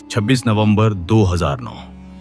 26 नवंबर 2009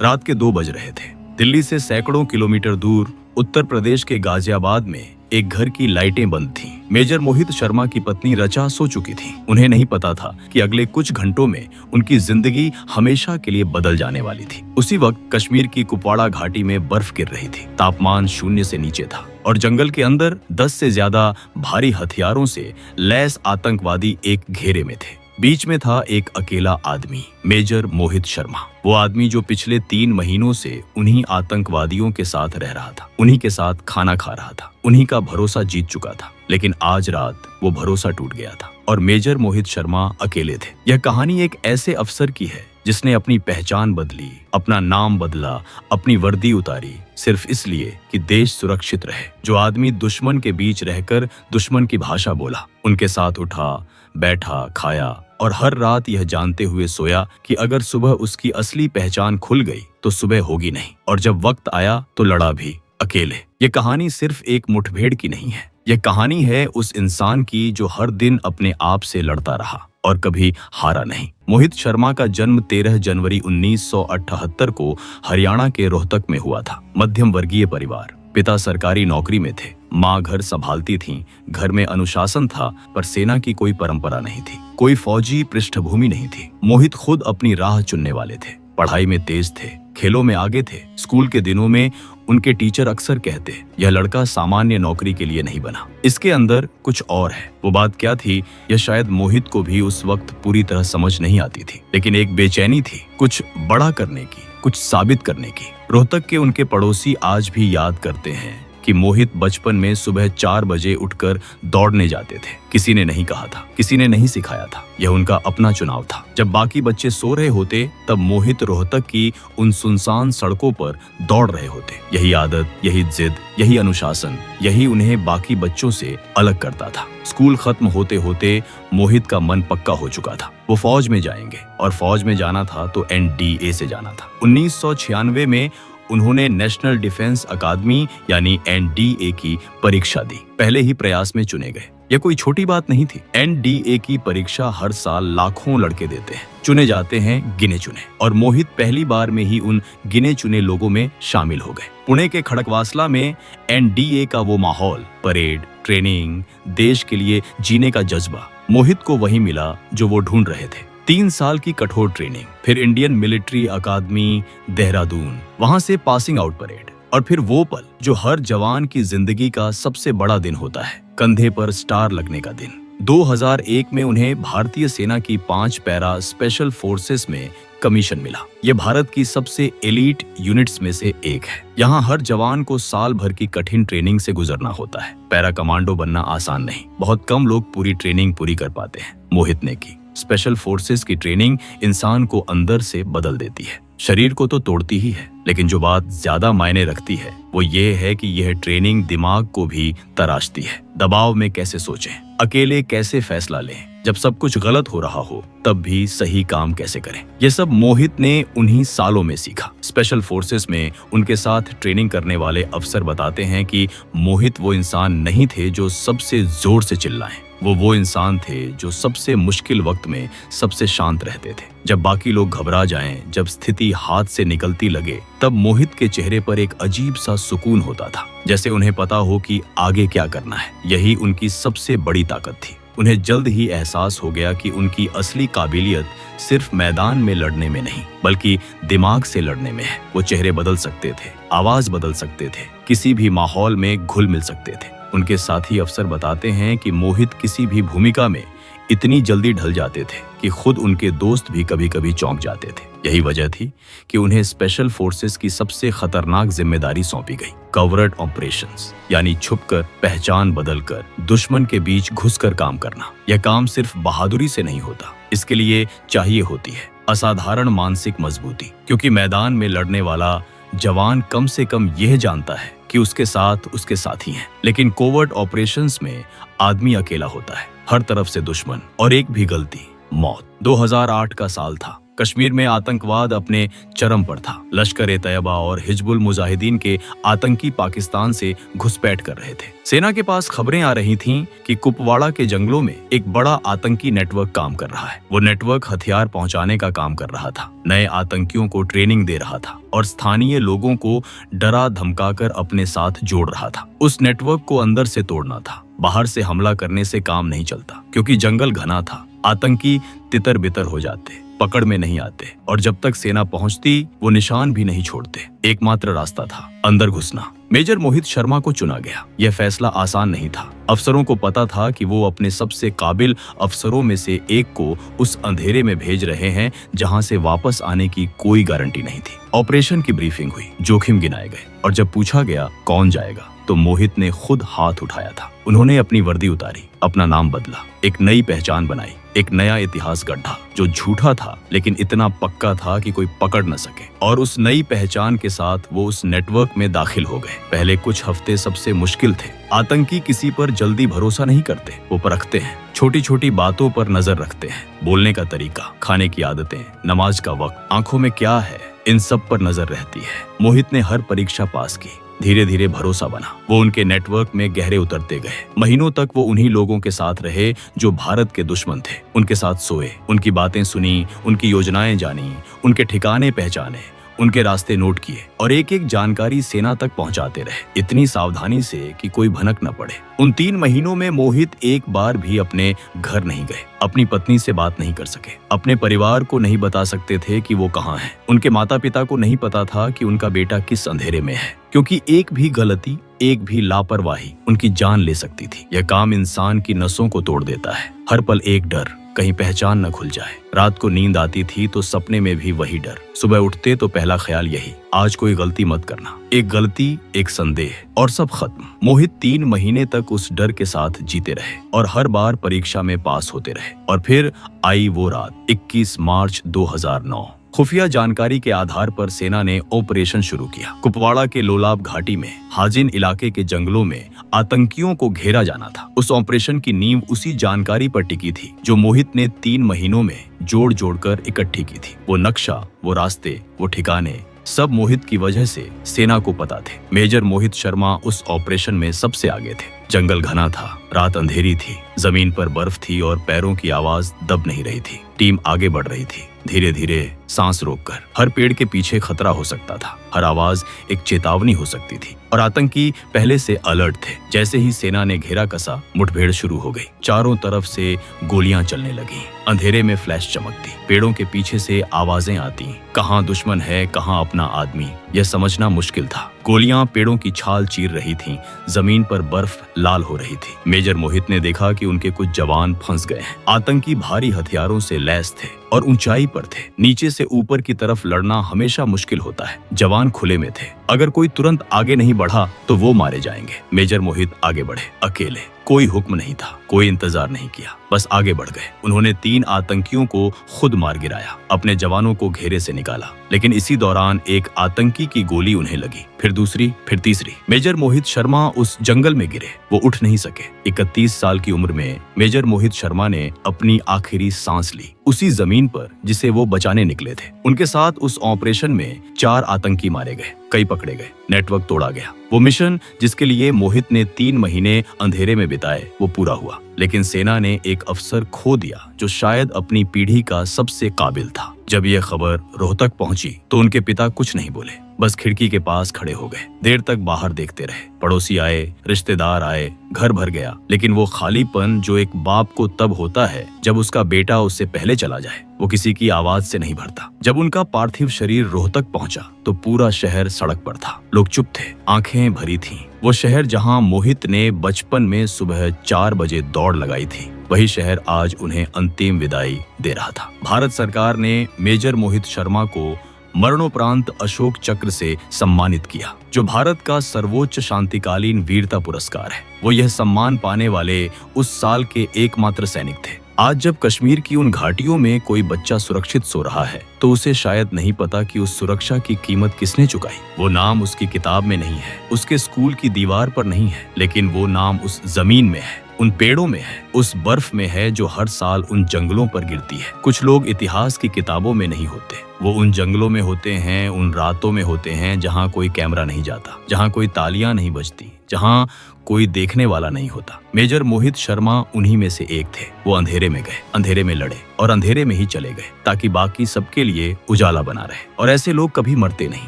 रात के 2 बज रहे थे। दिल्ली से सैकड़ों किलोमीटर दूर उत्तर प्रदेश के गाजियाबाद में एक घर की लाइटें बंद थीं। मेजर मोहित शर्मा की पत्नी रचा सो चुकी थी। उन्हें नहीं पता था कि अगले कुछ घंटों में उनकी जिंदगी हमेशा के लिए बदल जाने वाली थी। उसी वक्त कश्मीर की कुपवाड़ा घाटी में बर्फ गिर रही थी। तापमान 0 से नीचे था और जंगल के अंदर 10 से ज्यादा भारी हथियारों से लैस आतंकवादी एक घेरे में थे। बीच में था एक अकेला आदमी, मेजर मोहित शर्मा। वो आदमी जो पिछले 3 महीनों से उन्हीं आतंकवादियों के साथ रह रहा था, उन्हीं के साथ खाना खा रहा था, उन्हीं का भरोसा जीत चुका था। लेकिन आज रात वो भरोसा टूट गया था और मेजर मोहित शर्मा अकेले थे। यह कहानी एक ऐसे अफसर की है जिसने अपनी पहचान बदली, अपना नाम बदला, अपनी वर्दी उतारी, सिर्फ इसलिए कि देश सुरक्षित रहे। जो आदमी दुश्मन के बीच रहकर दुश्मन की भाषा बोला, उनके साथ उठा, बैठा, खाया और हर रात यह जानते हुए सोया कि अगर सुबह उसकी असली पहचान खुल गई तो सुबह होगी नहीं, और जब वक्त आया तो लड़ा भी अकेले। ये कहानी सिर्फ एक मुठभेड़ की नहीं है, यह कहानी है उस इंसान की जो हर दिन अपने आप से लड़ता रहा और कभी हारा नहीं। मोहित शर्मा का जन्म 13 जनवरी 1978 को हरियाणा के रोहतक में हुआ था। मध्यम वर्गीय परिवार, पिता सरकारी नौकरी में थे, माँ घर संभालती थीं। घर में अनुशासन था पर सेना की कोई परंपरा नहीं थी, कोई फौजी पृष्ठभूमि नहीं थी। मोहित खुद अपनी राह चुनने वाले थे, पढ़ाई में तेज थे, खेलों में आगे थे। स्कूल के दिनों में उनके टीचर अक्सर कहते, यह लड़का सामान्य नौकरी के लिए नहीं बना, इसके अंदर कुछ और है। वो बात क्या थी, यह शायद मोहित को भी उस वक्त पूरी तरह समझ नहीं आती थी, लेकिन एक बेचैनी थी, कुछ बड़ा करने की, कुछ साबित करने की। रोहतक के उनके पड़ोसी आज भी याद करते हैं कि मोहित बचपन में सुबह 4 बजे उठकर दौड़ने जाते थे। किसी ने नहीं कहा था, किसी ने नहीं सिखाया था, यह उनका अपना चुनाव था। जब बाकी बच्चे सो रहे होते तब मोहित रोहतक की उन सुनसान सड़कों पर दौड़ रहे होते। यही आदत, यही जिद, यही अनुशासन, यही उन्हें बाकी बच्चों से अलग करता था। स्कूल खत्म होते होते मोहित का मन पक्का हो चुका था, वो फौज में जाएंगे, और फौज में जाना था तो NDA से जाना था। 1996 में उन्होंने नेशनल डिफेंस अकादमी यानी NDA की परीक्षा दी। पहले ही प्रयास में चुने गए। यह कोई छोटी बात नहीं थी। NDA की परीक्षा हर साल लाखों लड़के देते हैं, चुने जाते हैं गिने चुने, और मोहित पहली बार में ही उन गिने चुने लोगों में शामिल हो गए। पुणे के खड़कवासला में NDA का वो माहौल, परेड, ट्रेनिंग, देश के लिए जीने का जज्बा, मोहित को वही मिला जो वो ढूंढ रहे थे। 3 साल की कठोर ट्रेनिंग, फिर इंडियन मिलिट्री अकादमी देहरादून, वहां से पासिंग आउट परेड, और फिर वो पल जो हर जवान की जिंदगी का सबसे बड़ा दिन होता है, कंधे पर स्टार लगने का दिन। 2001 में उन्हें भारतीय सेना की 5 पैरा स्पेशल फोर्सेस में कमीशन मिला। ये भारत की सबसे एलीट यूनिट्स में से एक है। यहाँ हर जवान को साल भर की कठिन ट्रेनिंग से गुजरना होता है। पैरा कमांडो बनना आसान नहीं, बहुत कम लोग पूरी ट्रेनिंग पूरी कर पाते हैं। मोहित ने की। स्पेशल फोर्सेस की ट्रेनिंग इंसान को अंदर से बदल देती है, शरीर को तो तोड़ती ही है, लेकिन जो बात ज्यादा मायने रखती है वो ये है कि यह ट्रेनिंग दिमाग को भी तराशती है। दबाव में कैसे सोचें, अकेले कैसे फैसला लें, जब सब कुछ गलत हो रहा हो तब भी सही काम कैसे करें। ये सब मोहित ने उन्हीं सालों में सीखा। स्पेशल फोर्सेस में उनके साथ ट्रेनिंग करने वाले अफसर बताते हैं कि मोहित वो इंसान नहीं थे जो सबसे जोर से चिल्लाएं, वो इंसान थे जो सबसे मुश्किल वक्त में सबसे शांत रहते थे। जब बाकी लोग घबरा जाएं, जब स्थिति हाथ से निकलती लगे, तब मोहित के चेहरे पर एक अजीब सा सुकून होता था, जैसे उन्हें पता हो कि आगे क्या करना है। यही उनकी सबसे बड़ी ताकत थी। उन्हें जल्द ही एहसास हो गया कि उनकी असली काबिलियत सिर्फ मैदान में लड़ने में नहीं, बल्कि दिमाग से लड़ने में है। वो चेहरे बदल सकते थे, आवाज बदल सकते थे, किसी भी माहौल में घुल मिल सकते थे। उनके साथी अफसर बताते हैं कि मोहित किसी भी भूमिका में इतनी जल्दी ढल जाते थे कि खुद उनके दोस्त भी कभी कभी चौंक जाते थे। यही वजह थी कि उन्हें स्पेशल फोर्सेस की सबसे खतरनाक जिम्मेदारी सौंपी गई, कवरट ऑपरेशंस, यानी छुपकर, पहचान बदलकर, दुश्मन के बीच घुसकर काम करना। यह काम सिर्फ बहादुरी से नहीं होता, इसके लिए चाहिए होती है असाधारण मानसिक मजबूती, क्योंकि मैदान में लड़ने वाला जवान कम से कम यह जानता है कि उसके साथ उसके साथी हैं, लेकिन कोवर्ट ऑपरेशंस में आदमी अकेला होता है, हर तरफ से दुश्मन, और एक भी गलती मौत। 2008 का साल था। कश्मीर में आतंकवाद अपने चरम पर था। लश्कर-ए-तैयबा और हिजबुल मुजाहिदीन के आतंकी पाकिस्तान से घुसपैठ कर रहे थे। सेना के पास खबरें आ रही थीं कि कुपवाड़ा के जंगलों में एक बड़ा आतंकी नेटवर्क काम कर रहा है। वो नेटवर्क हथियार पहुंचाने का काम कर रहा था, नए आतंकियों को ट्रेनिंग दे रहा था और स्थानीय लोगों को डरा धमकाकर अपने साथ जोड़ रहा था। उस नेटवर्क को अंदर से तोड़ना था। बाहर से हमला करने से काम नहीं चलता, क्योंकि जंगल घना था। आतंकी तितर बितर हो जाते, पकड़ में नहीं आते और जब तक सेना पहुंचती वो निशान भी नहीं छोड़ते। एकमात्र रास्ता था अंदर घुसना। मेजर मोहित शर्मा को चुना गया। यह फैसला आसान नहीं था। अफसरों को पता था कि वो अपने सबसे काबिल अफसरों में से एक को उस अंधेरे में भेज रहे हैं जहां से वापस आने की कोई गारंटी नहीं थी। ऑपरेशन की ब्रीफिंग हुई, जोखिम गिनाए गए और जब पूछा गया कौन जाएगा तो मोहित ने खुद हाथ उठाया था। उन्होंने अपनी वर्दी उतारी, अपना नाम बदला, एक नई पहचान बनाई, एक नया इतिहास गढ़ा जो झूठा था लेकिन इतना पक्का था कि कोई पकड़ न सके। और उस नई पहचान के साथ वो उस नेटवर्क में दाखिल हो गए। पहले कुछ हफ्ते सबसे मुश्किल थे। आतंकी किसी पर जल्दी भरोसा नहीं करते, वो परखते हैं, छोटी छोटी बातों पर नजर रखते हैं। बोलने का तरीका, खाने की आदतें, नमाज का वक्त, आंखों में क्या है, इन सब पर नजर रहती है। मोहित ने हर परीक्षा पास की। धीरे धीरे भरोसा बना। वो उनके नेटवर्क में गहरे उतरते गए। महीनों तक वो उन्हीं लोगों के साथ रहे जो भारत के दुश्मन थे। उनके साथ सोए, उनकी बातें सुनी, उनकी योजनाएं जानी, उनके ठिकाने पहचाने, उनके रास्ते नोट किए और एक एक जानकारी सेना तक पहुंचाते रहे, इतनी सावधानी से कि कोई भनक न पड़े। उन 3 महीनों में मोहित एक बार भी अपने घर नहीं गए, अपनी पत्नी से बात नहीं कर सके, अपने परिवार को नहीं बता सकते थे कि वो कहाँ है। उनके माता पिता को नहीं पता था कि उनका बेटा किस अंधेरे में है, क्योंकि एक भी गलती, एक भी लापरवाही उनकी जान ले सकती थी। यह काम इंसान की नसों को तोड़ देता है। हर पल एक डर, कहीं पहचान न खुल जाए। रात को नींद आती थी तो सपने में भी वही डर। सुबह उठते तो पहला ख्याल यही, आज कोई गलती मत करना। एक गलती, एक संदेह और सब खत्म। मोहित 3 महीने तक उस डर के साथ जीते रहे और हर बार परीक्षा में पास होते रहे। और फिर आई वो रात, 21 मार्च 2009। खुफिया जानकारी के आधार पर सेना ने ऑपरेशन शुरू किया। कुपवाड़ा के लोलाब घाटी में हाजिन इलाके के जंगलों में आतंकियों को घेरा जाना था। उस ऑपरेशन की नींव उसी जानकारी पर टिकी थी जो मोहित ने 3 महीनों में जोड़ जोड़कर इकट्ठी की थी। वो नक्शा, वो रास्ते, वो ठिकाने, सब मोहित की वजह से सेना को पता थे। मेजर मोहित शर्मा उस ऑपरेशन में सबसे आगे थे। जंगल घना था, रात अंधेरी थी, जमीन पर बर्फ थी और पैरों की आवाज दब नहीं रही थी। टीम आगे बढ़ रही थी, धीरे धीरे, सांस रोककर। हर पेड़ के पीछे खतरा हो सकता था, हर आवाज एक चेतावनी हो सकती थी और आतंकी पहले से अलर्ट थे। जैसे ही सेना ने घेरा कसा, मुठभेड़ शुरू हो गई। चारों तरफ से गोलियां चलने लगी, अंधेरे में फ्लैश चमकती, पेड़ों के पीछे से आवाजें आती। कहाँ दुश्मन है, कहाँ अपना आदमी, यह समझना मुश्किल था। गोलियां पेड़ों की छाल चीर रही थीं, जमीन पर बर्फ लाल हो रही थी। मेजर मोहित ने देखा कि उनके कुछ जवान फंस गए हैं। आतंकी भारी हथियारों से लैस थे और ऊंचाई पर थे। नीचे से ऊपर की तरफ लड़ना हमेशा मुश्किल होता है। जवान खुले में थे, अगर कोई तुरंत आगे नहीं बढ़ा तो वो मारे जाएंगे। मेजर मोहित आगे बढ़े, अकेले, कोई हुक्म नहीं था, कोई इंतजार नहीं किया, बस आगे बढ़ गए। उन्होंने 3 आतंकियों को खुद मार गिराया, अपने जवानों को घेरे से निकाला। लेकिन इसी दौरान एक आतंकी की गोली उन्हें लगी, फिर दूसरी, फिर तीसरी। मेजर मोहित शर्मा उस जंगल में गिरे, वो उठ नहीं सके। 31 साल की उम्र में मेजर मोहित शर्मा ने अपनी आखिरी सांस ली, उसी जमीन पर जिसे वो बचाने निकले थे। उनके साथ उस ऑपरेशन में 4 आतंकी मारे गए, कई पकड़े गए, नेटवर्क तोड़ा गया। वो मिशन जिसके लिए मोहित ने 3 महीने अंधेरे में बिताए, वो पूरा हुआ। लेकिन सेना ने एक अफसर खो दिया जो शायद अपनी पीढ़ी का सबसे काबिल था। जब यह खबर रोहतक पहुंची तो उनके पिता कुछ नहीं बोले, बस खिड़की के पास खड़े हो गए। देर तक बाहर देखते रहे। पड़ोसी आए, रिश्तेदार आए, घर भर गया, लेकिन वो खालीपन जो एक बाप को तब होता है जब उसका बेटा उससे पहले चला जाए, वो किसी की आवाज से नहीं भरता। जब उनका पार्थिव शरीर रोहतक पहुंचा तो पूरा शहर सड़क पर था। लोग चुप थे, आंखें भरी थीं। वो शहर जहां मोहित ने बचपन में सुबह 4 बजे दौड़ लगाई थी, वही शहर आज उन्हें अंतिम विदाई दे रहा था। भारत सरकार ने मेजर मोहित शर्मा को मरणोपरांत अशोक चक्र से सम्मानित किया, जो भारत का सर्वोच्च शांतिकालीन वीरता पुरस्कार है। वो यह सम्मान पाने वाले उस साल के एकमात्र सैनिक थे। आज जब कश्मीर की उन घाटियों में कोई बच्चा सुरक्षित सो रहा है तो उसे शायद नहीं पता कि उस सुरक्षा की कीमत किसने चुकाई। वो नाम उसकी किताब में नहीं है, उसके स्कूल की दीवार पर नहीं है, लेकिन वो नाम उस जमीन में है उन पेड़ों में है, उस बर्फ में है जो हर साल उन जंगलों पर गिरती है। कुछ लोग इतिहास की किताबों में नहीं होते, वो उन जंगलों में होते हैं, उन रातों में होते हैं जहाँ कोई कैमरा नहीं जाता, जहाँ कोई तालियां नहीं बजती, जहाँ कोई देखने वाला नहीं होता। मेजर मोहित शर्मा उन्हीं में से एक थे। वो अंधेरे में गए, अंधेरे में लड़े और अंधेरे में ही चले गए ताकि बाकी सबके लिए उजाला बना रहे। और ऐसे लोग कभी मरते नहीं,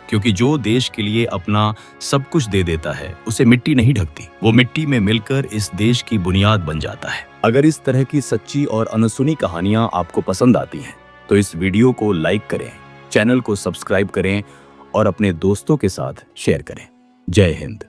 क्योंकि जो देश के लिए अपना सब कुछ दे देता है उसे मिट्टी नहीं ढकती, वो मिट्टी में मिलकर इस देश की बुनियाद बन जाता है। अगर इस तरह की सच्ची और अनसुनी कहानियां आपको पसंद आती हैं तो इस वीडियो को लाइक करें, चैनल को सब्सक्राइब करें और अपने दोस्तों के साथ शेयर करें। जय हिंद।